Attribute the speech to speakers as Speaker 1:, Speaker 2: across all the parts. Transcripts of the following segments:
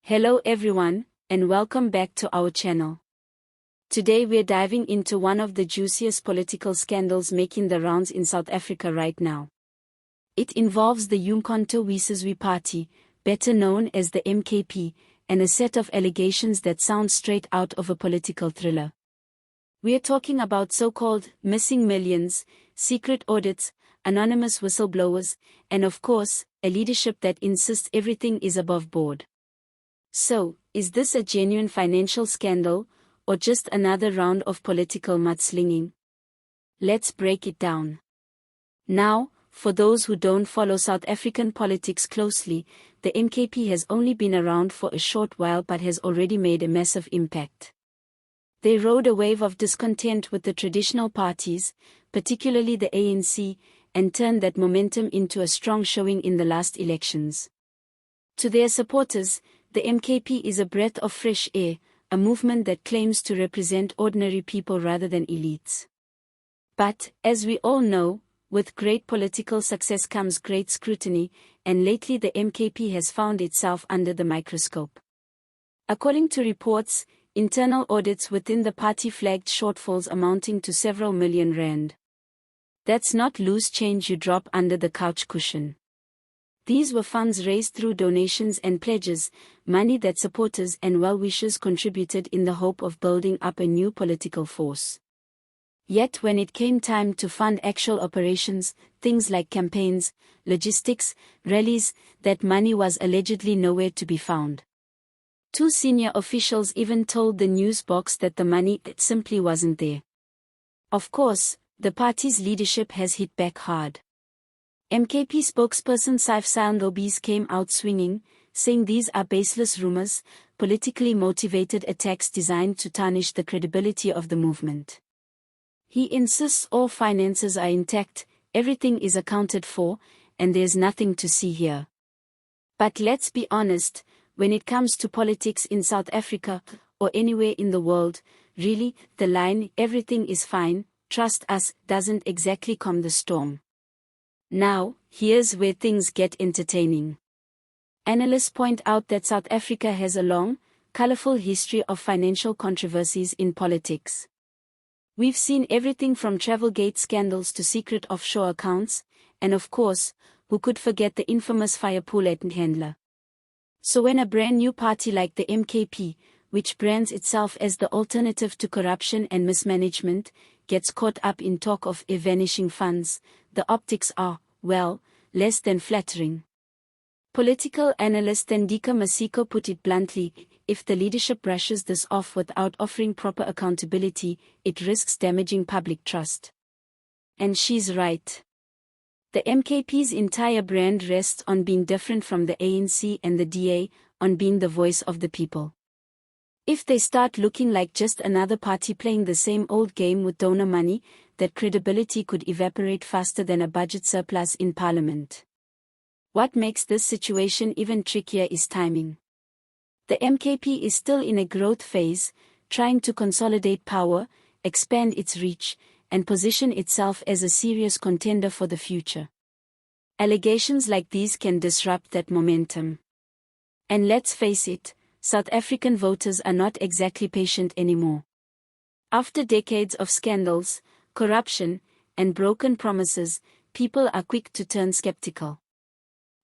Speaker 1: Hello everyone, and welcome back to our channel. Today we're diving into one of the juiciest political scandals making the rounds in South Africa right now. It involves the uMkhonto weSizwe party, better known as the MKP, and a set of allegations that sound straight out of a political thriller. We're talking about so-called missing millions, secret audits, anonymous whistleblowers, and of course, a leadership that insists everything is above board. So, is this a genuine financial scandal, or just another round of political mudslinging? Let's break it down. Now, for those who don't follow South African politics closely, the MKP has only been around for a short while but has already made a massive impact. They rode a wave of discontent with the traditional parties, particularly the ANC, and turned that momentum into a strong showing in the last elections. To their supporters, the MKP is a breath of fresh air, a movement that claims to represent ordinary people rather than elites. But, as we all know, with great political success comes great scrutiny, and lately the MKP has found itself under the microscope. According to reports, internal audits within the party flagged shortfalls amounting to several million rand. That's not loose change you drop under the couch cushion. These were funds raised through donations and pledges, money that supporters and well-wishers contributed in the hope of building up a new political force. Yet when it came time to fund actual operations, things like campaigns, logistics, rallies, that money was allegedly nowhere to be found. Two senior officials even told the news box that the money simply wasn't there. Of course, the party's leadership has hit back hard. MKP spokesperson Nhlamulo came out swinging, saying these are baseless rumors, politically motivated attacks designed to tarnish the credibility of the movement. He insists all finances are intact, everything is accounted for, and there's nothing to see here. But let's be honest, when it comes to politics in South Africa, or anywhere in the world, really, the line, everything is fine, trust us, doesn't exactly calm the storm. Now, here's where things get entertaining. Analysts point out that South Africa has a long, colorful history of financial controversies in politics. We've seen everything from Travelgate scandals to secret offshore accounts, and of course, who could forget the infamous fire pool at Ndhlela? So when a brand new party like the MKP, which brands itself as the alternative to corruption and mismanagement, gets caught up in talk of vanishing funds, the optics are, well, less than flattering. Political analyst Ndika Masiko put it bluntly, if the leadership brushes this off without offering proper accountability, it risks damaging public trust. And she's right. The MKP's entire brand rests on being different from the ANC and the DA, on being the voice of the people. If they start looking like just another party playing the same old game with donor money, that credibility could evaporate faster than a budget surplus in parliament. What makes this situation even trickier is timing. The MKP is still in a growth phase, trying to consolidate power, expand its reach, and position itself as a serious contender for the future. Allegations like these can disrupt that momentum. And let's face it, South African voters are not exactly patient anymore. After decades of scandals, corruption, and broken promises, people are quick to turn skeptical.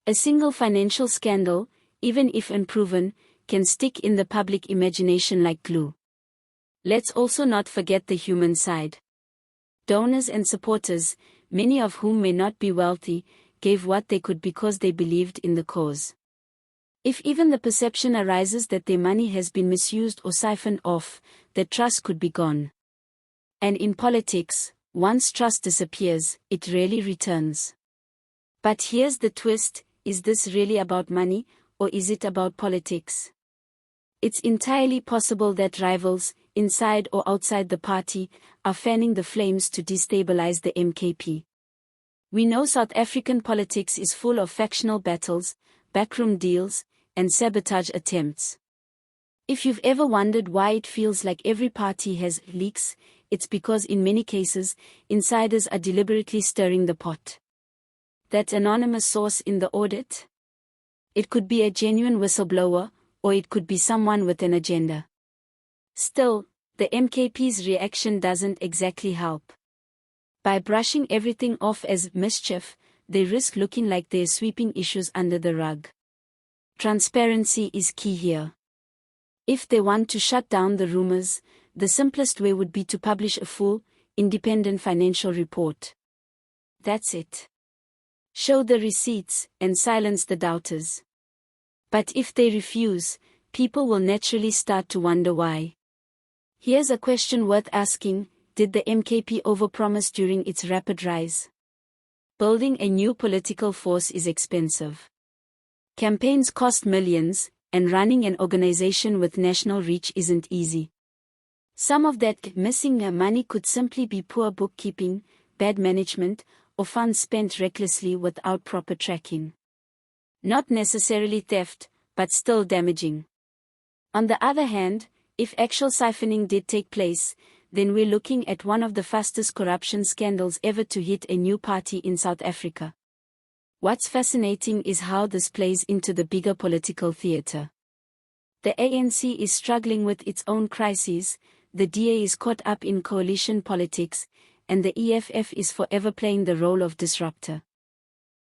Speaker 1: A single financial scandal, even if unproven, can stick in the public imagination like glue. Let's also not forget the human side. Donors and supporters, many of whom may not be wealthy, gave what they could because they believed in the cause. If even the perception arises that their money has been misused or siphoned off, the trust could be gone. And in politics, once trust disappears, it rarely returns. But here's the twist, is this really about money, or is it about politics? It's entirely possible that rivals, inside or outside the party, are fanning the flames to destabilize the MKP. We know South African politics is full of factional battles, backroom deals, and sabotage attempts. If you've ever wondered why it feels like every party has leaks, it's because in many cases, insiders are deliberately stirring the pot. That anonymous source in the audit? It could be a genuine whistleblower, or it could be someone with an agenda. Still, the MKP's reaction doesn't exactly help. By brushing everything off as mischief, they risk looking like they're sweeping issues under the rug. Transparency is key here. If they want to shut down the rumors, the simplest way would be to publish a full, independent financial report. That's it. Show the receipts and silence the doubters. But if they refuse, people will naturally start to wonder why. Here's a question worth asking: did the MKP overpromise during its rapid rise? Building a new political force is expensive. Campaigns cost millions, and running an organization with national reach isn't easy. Some of that missing money could simply be poor bookkeeping, bad management, or funds spent recklessly without proper tracking. Not necessarily theft, but still damaging. On the other hand, if actual siphoning did take place, then we're looking at one of the fastest corruption scandals ever to hit a new party in South Africa. What's fascinating is how this plays into the bigger political theater. The ANC is struggling with its own crises, the DA is caught up in coalition politics, and the EFF is forever playing the role of disruptor.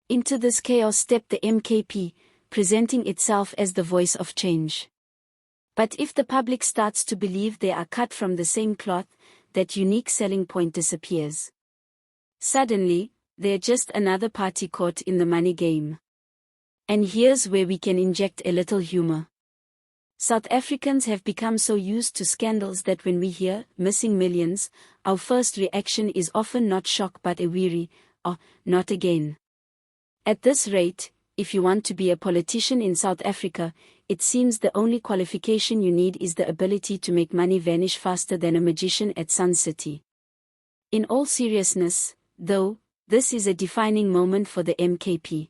Speaker 1: Into this chaos stepped the MKP, presenting itself as the voice of change. But if the public starts to believe they are cut from the same cloth, that unique selling point disappears. Suddenly, they're just another party caught in the money game. And here's where we can inject a little humor. South Africans have become so used to scandals that when we hear missing millions, our first reaction is often not shock but a weary, "Oh, not again." At this rate, if you want to be a politician in South Africa, it seems the only qualification you need is the ability to make money vanish faster than a magician at Sun City. In all seriousness, though, this is a defining moment for the MKP.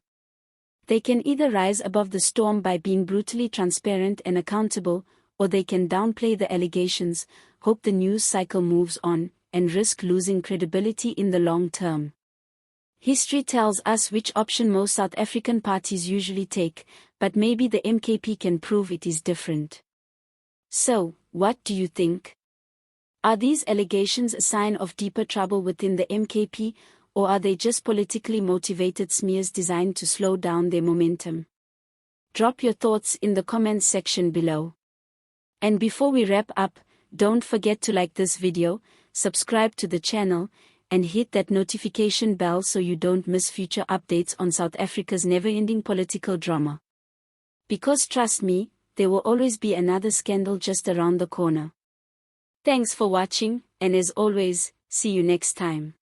Speaker 1: They can either rise above the storm by being brutally transparent and accountable, or they can downplay the allegations, hope the news cycle moves on, and risk losing credibility in the long term. History tells us which option most South African parties usually take, but maybe the MKP can prove it is different. So, what do you think? Are these allegations a sign of deeper trouble within the MKP, or are they just politically motivated smears designed to slow down their momentum? Drop your thoughts in the comments section below. And before we wrap up, don't forget to like this video, subscribe to the channel, and hit that notification bell so you don't miss future updates on South Africa's never-ending political drama. Because trust me, there will always be another scandal just around the corner. Thanks for watching, and as always, see you next time.